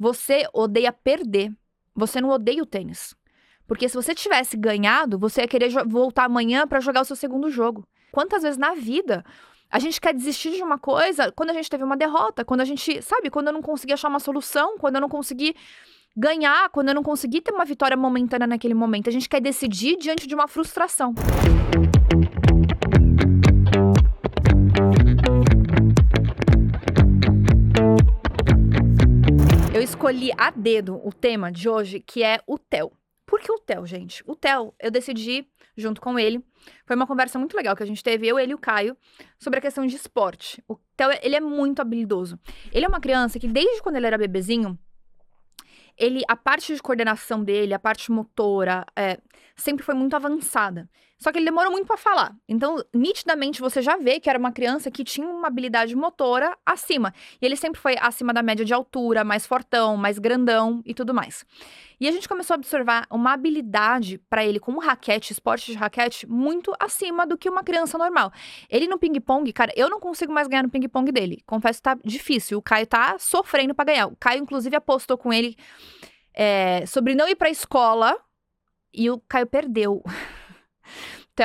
você odeia perder. Você não odeia o tênis. Porque se você tivesse ganhado, você ia querer voltar amanhã pra jogar o seu segundo jogo. Quantas vezes na vida a gente quer desistir de uma coisa quando a gente teve uma derrota, quando a gente, sabe, quando eu não consegui achar uma solução, quando eu não consegui ganhar, quando eu não consegui ter uma vitória momentânea naquele momento. A gente quer decidir diante de uma frustração. Eu escolhi a dedo o tema de hoje, que é o Theo. Por que o Theo, gente? O Theo, eu decidi junto com ele. Foi uma conversa muito legal que a gente teve, eu, ele e o Caio, sobre a questão de esporte. O Theo, ele é muito habilidoso. Ele é uma criança que, desde quando ele era bebezinho, a parte de coordenação dele, a parte motora, sempre foi muito avançada. Só que ele demorou muito pra falar. Então, nitidamente, você já vê que era uma criança que tinha uma habilidade motora acima. E ele sempre foi acima da média de altura, mais fortão, mais grandão e tudo mais. E a gente começou a observar uma habilidade pra ele com raquete, esporte de raquete, muito acima do que uma criança normal. Ele no ping-pong, cara, eu não consigo mais ganhar no ping-pong dele. Confesso que tá difícil. O Caio tá sofrendo pra ganhar. O Caio, inclusive, apostou com ele sobre não ir pra escola e o Caio perdeu.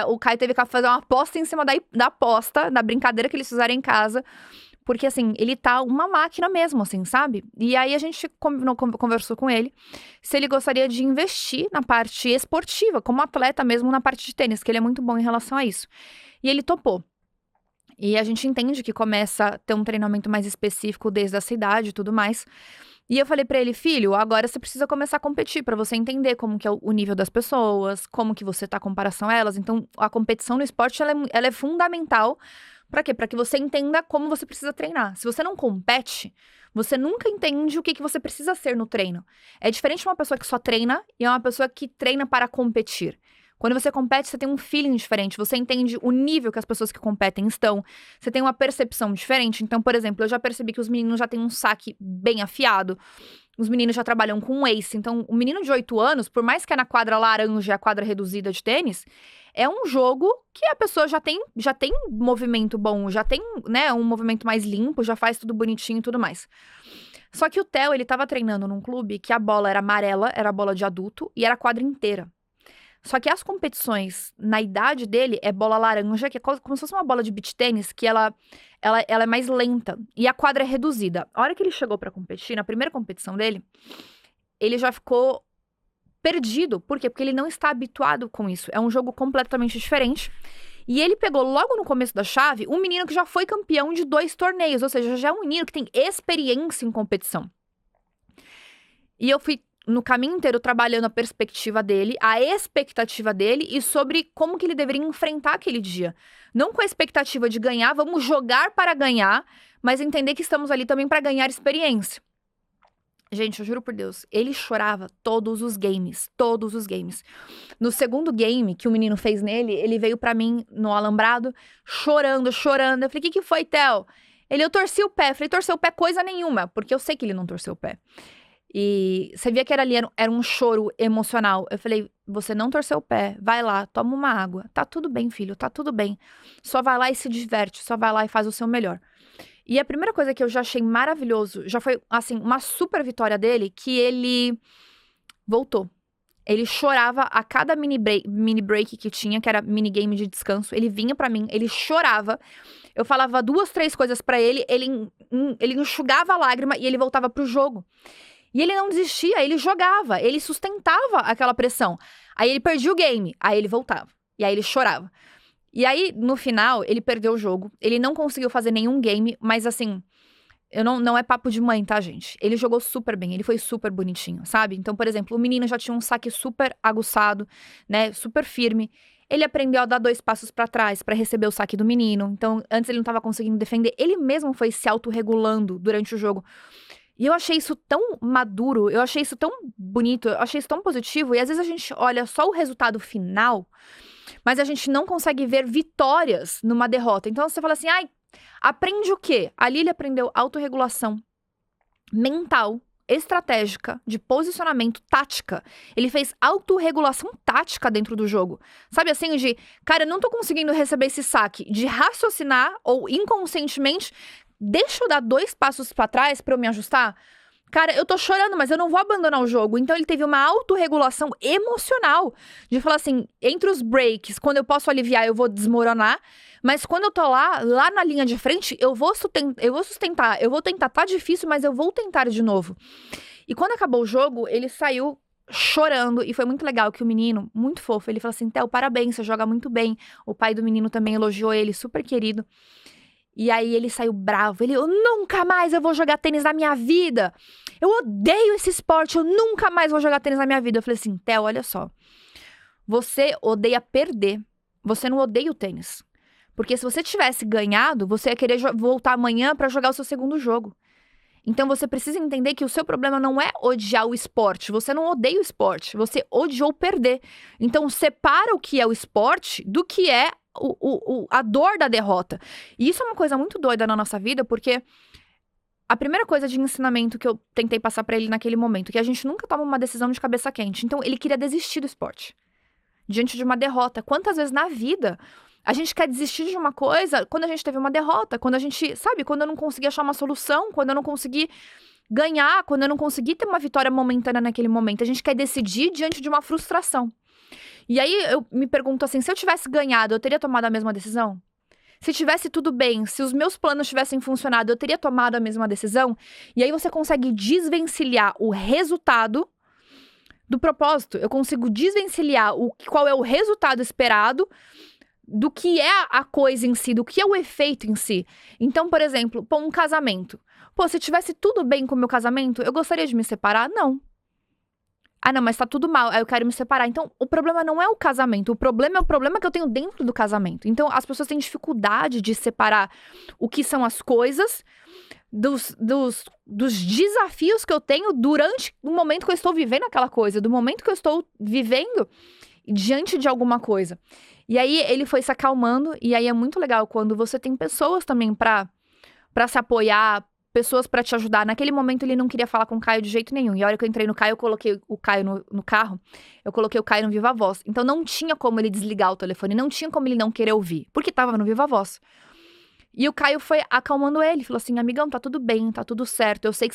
O Caio teve que fazer uma aposta em cima da aposta, da brincadeira que eles fizeram em casa. Porque, assim, ele tá uma máquina mesmo, assim, sabe? E aí a gente conversou com ele se ele gostaria de investir na parte esportiva, como atleta mesmo na parte de tênis, que ele é muito bom em relação a isso. E ele topou. E a gente entende que começa a ter um treinamento mais específico desde essa idade e tudo mais. E eu falei pra ele, filho, agora você precisa começar a competir pra você entender como que é o nível das pessoas, como que você tá em comparação a elas. Então, a competição no esporte, ela é fundamental. Pra quê? Pra que você entenda como você precisa treinar. Se você não compete, você nunca entende o que você precisa ser no treino. É diferente de uma pessoa que só treina e é uma pessoa que treina para competir. Quando você compete, você tem um feeling diferente, você entende o nível que as pessoas que competem estão, você tem uma percepção diferente. Então, por exemplo, eu já percebi que os meninos já têm um saque bem afiado, os meninos já trabalham com um ace. Então, o menino de 8 anos, por mais que é na quadra laranja e a quadra reduzida de tênis, é um jogo que a pessoa já tem movimento bom, já tem, né, um movimento mais limpo, já faz tudo bonitinho e tudo mais. Só que o Theo, ele tava treinando num clube que a bola era amarela, era a bola de adulto, e era a quadra inteira. Só que as competições, na idade dele, é bola laranja, que é como se fosse uma bola de beach tênis, que ela é mais lenta. E a quadra é reduzida. A hora que ele chegou pra competir, na primeira competição dele, ele já ficou perdido. Por quê? Porque ele não está habituado com isso. É um jogo completamente diferente. E ele pegou logo no começo da chave um menino que já foi campeão de 2 torneios. Ou seja, já é um menino que tem experiência em competição. E eu fui no caminho inteiro trabalhando a perspectiva dele, a expectativa dele e sobre como que ele deveria enfrentar aquele dia. Não com a expectativa de ganhar, vamos jogar para ganhar, mas entender que estamos ali também para ganhar experiência. Gente, eu juro por Deus, ele chorava todos os games, todos os games. No segundo game que o menino fez nele, ele veio pra mim no alambrado, chorando. Eu falei, o que foi, Theo? Eu torci o pé. Eu falei, torceu o pé coisa nenhuma, porque eu sei que ele não torceu o pé. E você via que era um choro emocional. Eu falei, você não torceu o pé, vai lá, toma uma água. Tá tudo bem, filho, tá tudo bem. Só vai lá e se diverte, só vai lá e faz o seu melhor. E a primeira coisa que eu já achei maravilhoso, já foi, assim, uma super vitória dele, que ele voltou. Ele chorava a cada mini break que tinha, que era mini game de descanso. Ele vinha pra mim, ele chorava. Eu falava 2, 3 coisas pra ele, ele enxugava a lágrima e ele voltava pro jogo. E ele não desistia, ele jogava, ele sustentava aquela pressão. Aí ele perdia o game, aí ele voltava. E aí ele chorava. E aí, no final, ele perdeu o jogo. Ele não conseguiu fazer nenhum game, mas assim, não é papo de mãe, tá, gente? Ele jogou super bem, ele foi super bonitinho, sabe? Então, por exemplo, o menino já tinha um saque super aguçado, né, super firme. Ele aprendeu a dar 2 passos pra trás pra receber o saque do menino. Então, antes ele não tava conseguindo defender. Ele mesmo foi se autorregulando durante o jogo. E eu achei isso tão maduro, eu achei isso tão bonito, eu achei isso tão positivo. E às vezes a gente olha só o resultado final, mas a gente não consegue ver vitórias numa derrota. Então você fala assim, aprende o quê? Ali ele aprendeu autorregulação mental, estratégica, de posicionamento, tática. Ele fez autorregulação tática dentro do jogo. Sabe assim, cara, eu não tô conseguindo receber esse saque, de raciocinar ou inconscientemente, deixa eu dar 2 passos pra trás pra eu me ajustar? cara, eu tô chorando, mas eu não vou abandonar o jogo. Então ele teve uma autorregulação emocional de falar assim, entre os breaks, quando eu posso aliviar, eu vou desmoronar. Mas quando eu tô lá na linha de frente, eu vou sustentar, eu vou tentar, tá difícil, mas eu vou tentar de novo. E quando acabou o jogo, ele saiu chorando, e foi muito legal que o menino, muito fofo, ele falou assim, Theo, parabéns, você joga muito bem. O pai do menino também elogiou ele, super querido. E aí ele saiu bravo, eu nunca mais eu vou jogar tênis na minha vida. Eu odeio esse esporte, eu nunca mais vou jogar tênis na minha vida. Eu falei assim, Theo, olha só, você odeia perder, você não odeia o tênis. Porque se você tivesse ganhado, você ia querer voltar amanhã pra jogar o seu segundo jogo. Então você precisa entender que o seu problema não é odiar o esporte. Você não odeia o esporte, você odiou perder. Então separa o que é o esporte do que é a dor da derrota. E isso é uma coisa muito doida na nossa vida, porque a primeira coisa de ensinamento que eu tentei passar pra ele naquele momento, que a gente nunca toma uma decisão de cabeça quente. Então ele queria desistir do esporte diante de uma derrota. Quantas vezes na vida a gente quer desistir de uma coisa quando a gente teve uma derrota, quando a gente, sabe, quando eu não consegui achar uma solução, quando eu não consegui ganhar, quando eu não consegui ter uma vitória momentânea naquele momento. A gente quer decidir diante de uma frustração. E aí eu me pergunto assim, se eu tivesse ganhado, eu teria tomado a mesma decisão? Se tivesse tudo bem, se os meus planos tivessem funcionado, eu teria tomado a mesma decisão? E aí você consegue desvencilhar o resultado do propósito. Eu consigo desvencilhar qual é o resultado esperado do que é a coisa em si, do que é o efeito em si. Então, por exemplo, um casamento. Se tivesse tudo bem com o meu casamento, eu gostaria de me separar? Não. Ah, não, mas tá tudo mal, aí eu quero me separar. Então, o problema não é o casamento, o problema é o problema que eu tenho dentro do casamento. Então, as pessoas têm dificuldade de separar o que são as coisas dos desafios que eu tenho durante o momento que eu estou vivendo aquela coisa, do momento que eu estou vivendo diante de alguma coisa. E aí ele foi se acalmando, e aí é muito legal quando você tem pessoas também pra se apoiar, pessoas pra te ajudar. Naquele momento ele não queria falar com o Caio de jeito nenhum. E a hora que eu entrei no Caio, eu coloquei o Caio no carro, eu coloquei o Caio no Viva Voz. Então não tinha como ele desligar o telefone, não tinha como ele não querer ouvir, porque tava no Viva Voz. E o Caio foi acalmando ele, falou assim, amigão, tá tudo bem, tá tudo certo, eu sei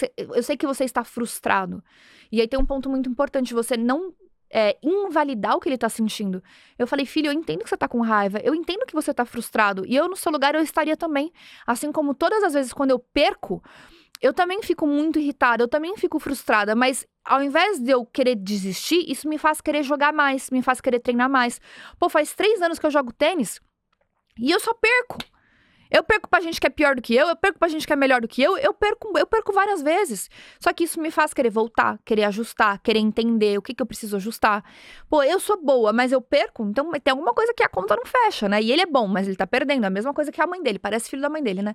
que você está frustrado. E aí tem um ponto muito importante, você não invalidar o que ele tá sentindo. Eu falei, filho, eu entendo que você tá com raiva, eu entendo que você tá frustrado, e eu no seu lugar eu estaria também. Assim como todas as vezes quando eu perco, eu também fico muito irritada, eu também fico frustrada, mas ao invés de eu querer desistir, isso me faz querer jogar mais, me faz querer treinar mais. Faz 3 anos que eu jogo tênis, e eu só perco. Eu perco pra gente que é pior do que eu perco pra gente que é melhor do que eu perco várias vezes. Só que isso me faz querer voltar, querer ajustar, querer entender o que eu preciso ajustar. Eu sou boa, mas eu perco, então tem alguma coisa que a conta não fecha, né? E ele é bom, mas ele tá perdendo, a mesma coisa que a mãe dele, parece filho da mãe dele, né?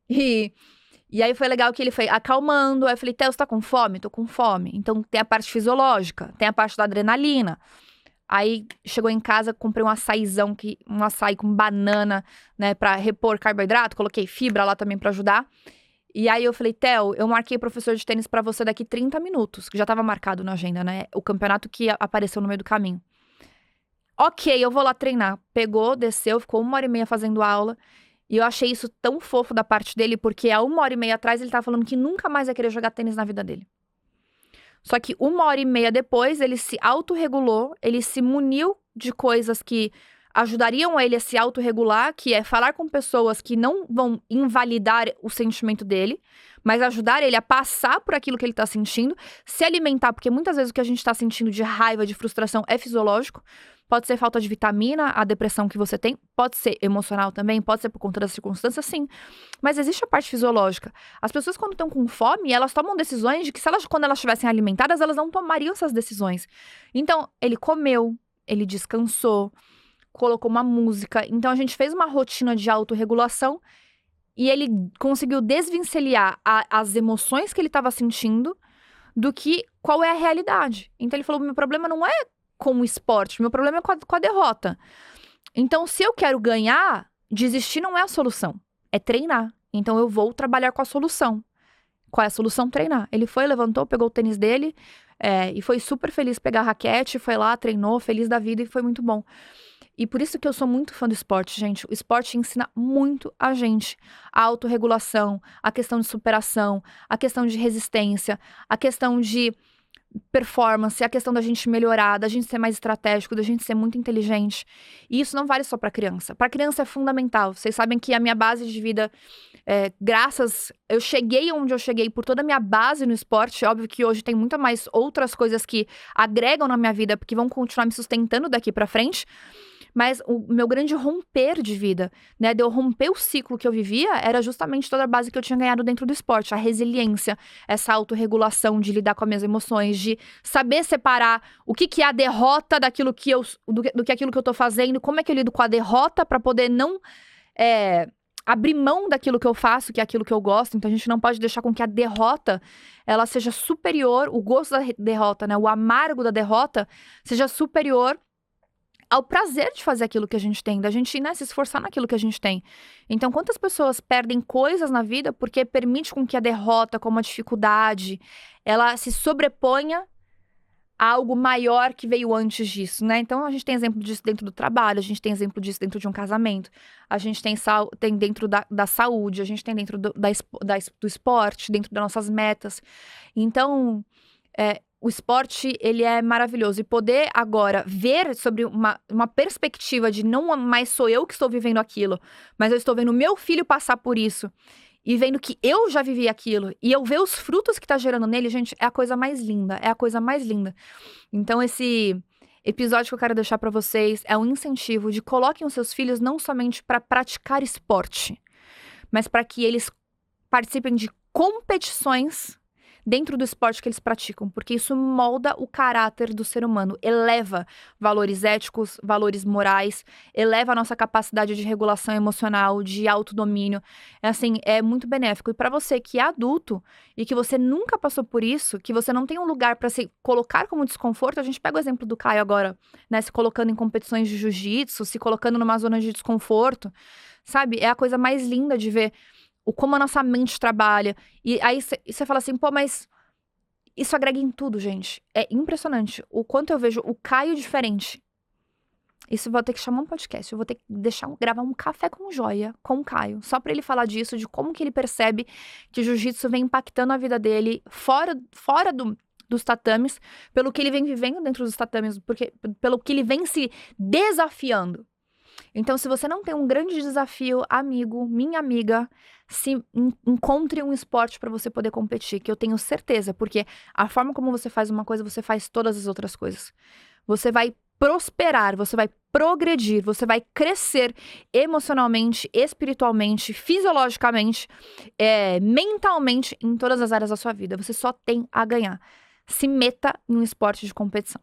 E aí foi legal que ele foi acalmando, aí eu falei, Theo, você tá com fome? Tô com fome. Então tem a parte fisiológica, tem a parte da adrenalina. Aí, chegou em casa, comprei um açaizão, um açaí com banana, né, pra repor carboidrato. Coloquei fibra lá também pra ajudar. E aí eu falei, Theo, eu marquei professor de tênis pra você daqui 30 minutos, que já tava marcado na agenda, né? O campeonato que apareceu no meio do caminho. Ok, eu vou lá treinar. Pegou, desceu, ficou 1h30 fazendo aula. E eu achei isso tão fofo da parte dele, porque há 1h30 atrás ele tava falando que nunca mais ia querer jogar tênis na vida dele. Só que 1h30 depois, ele se autorregulou, ele se muniu de coisas que ajudariam ele a se autorregular, que é falar com pessoas que não vão invalidar o sentimento dele, mas ajudar ele a passar por aquilo que ele tá sentindo, se alimentar, porque muitas vezes o que a gente tá sentindo de raiva, de frustração é fisiológico. Pode ser falta de vitamina, a depressão que você tem, pode ser emocional também, pode ser por conta das circunstâncias, sim. Mas existe a parte fisiológica. As pessoas, quando estão com fome, elas tomam decisões de que quando elas estivessem alimentadas, elas não tomariam essas decisões. Então, ele comeu, ele descansou, colocou uma música. Então, a gente fez uma rotina de autorregulação e ele conseguiu desvencilhar as emoções que ele estava sentindo do que qual é a realidade. Então, ele falou, meu problema não é com o esporte, meu problema é com a derrota. Então, se eu quero ganhar, desistir não é a solução, é treinar. Então, eu vou trabalhar com a solução. Qual é a solução? Treinar. Ele foi, levantou, pegou o tênis dele e foi super feliz pegar a raquete, foi lá, treinou, feliz da vida e foi muito bom. E por isso que eu sou muito fã do esporte, gente. O esporte ensina muito a gente a autorregulação, a questão de superação, a questão de resistência, a questão de performance, a questão da gente melhorar, da gente ser mais estratégico, da gente ser muito inteligente. E isso não vale só para criança. Para criança é fundamental. Vocês sabem que a minha base de vida, eu cheguei onde eu cheguei por toda a minha base no esporte. Óbvio que hoje tem muito mais outras coisas que agregam na minha vida, porque vão continuar me sustentando daqui para frente. Mas o meu grande romper de vida, né, de eu romper o ciclo que eu vivia, era justamente toda a base que eu tinha ganhado dentro do esporte. A resiliência, essa autorregulação de lidar com as minhas emoções, de saber separar o que é a derrota daquilo que do que aquilo que eu tô fazendo, como é que eu lido com a derrota para poder não abrir mão daquilo que eu faço, que é aquilo que eu gosto. Então a gente não pode deixar com que a derrota ela seja superior, o gosto da derrota, né, o amargo da derrota seja superior ao prazer de fazer aquilo que a gente tem, da gente, né, se esforçar naquilo que a gente tem. Então, quantas pessoas perdem coisas na vida porque permite com que a derrota, como a dificuldade, ela se sobreponha a algo maior que veio antes disso, né? Então, a gente tem exemplo disso dentro do trabalho, a gente tem exemplo disso dentro de um casamento, a gente tem dentro da saúde, a gente tem dentro do esporte, dentro das nossas metas. Então, o esporte, ele é maravilhoso. E poder agora ver sobre uma perspectiva de não mais sou eu que estou vivendo aquilo, mas eu estou vendo meu filho passar por isso e vendo que eu já vivi aquilo e eu ver os frutos que tá gerando nele, gente, é a coisa mais linda. É a coisa mais linda. Então, esse episódio que eu quero deixar pra vocês é um incentivo de coloquem os seus filhos não somente para praticar esporte, mas para que eles participem de competições dentro do esporte que eles praticam, porque isso molda o caráter do ser humano, eleva valores éticos, valores morais, eleva a nossa capacidade de regulação emocional, de autodomínio. É muito benéfico. E para você que é adulto e que você nunca passou por isso, que você não tem um lugar para se colocar como desconforto, a gente pega o exemplo do Caio agora, né, se colocando em competições de jiu-jitsu, se colocando numa zona de desconforto, sabe? É a coisa mais linda de ver como a nossa mente trabalha. E aí você fala assim, pô, mas isso agrega em tudo, gente. É impressionante o quanto eu vejo o Caio diferente. Isso eu vou ter que chamar um podcast. Eu vou ter que gravar um café com joia com o Caio. Só pra ele falar disso, de como que ele percebe que o jiu-jitsu vem impactando a vida dele fora dos tatames, pelo que ele vem vivendo dentro dos tatames, pelo que ele vem se desafiando. Então, se você não tem um grande desafio, amigo, minha amiga, encontre um esporte para você poder competir, que eu tenho certeza, porque a forma como você faz uma coisa, você faz todas as outras coisas. Você vai prosperar, você vai progredir, você vai crescer emocionalmente, espiritualmente, fisiologicamente, mentalmente, em todas as áreas da sua vida. Você só tem a ganhar. Se meta em um esporte de competição.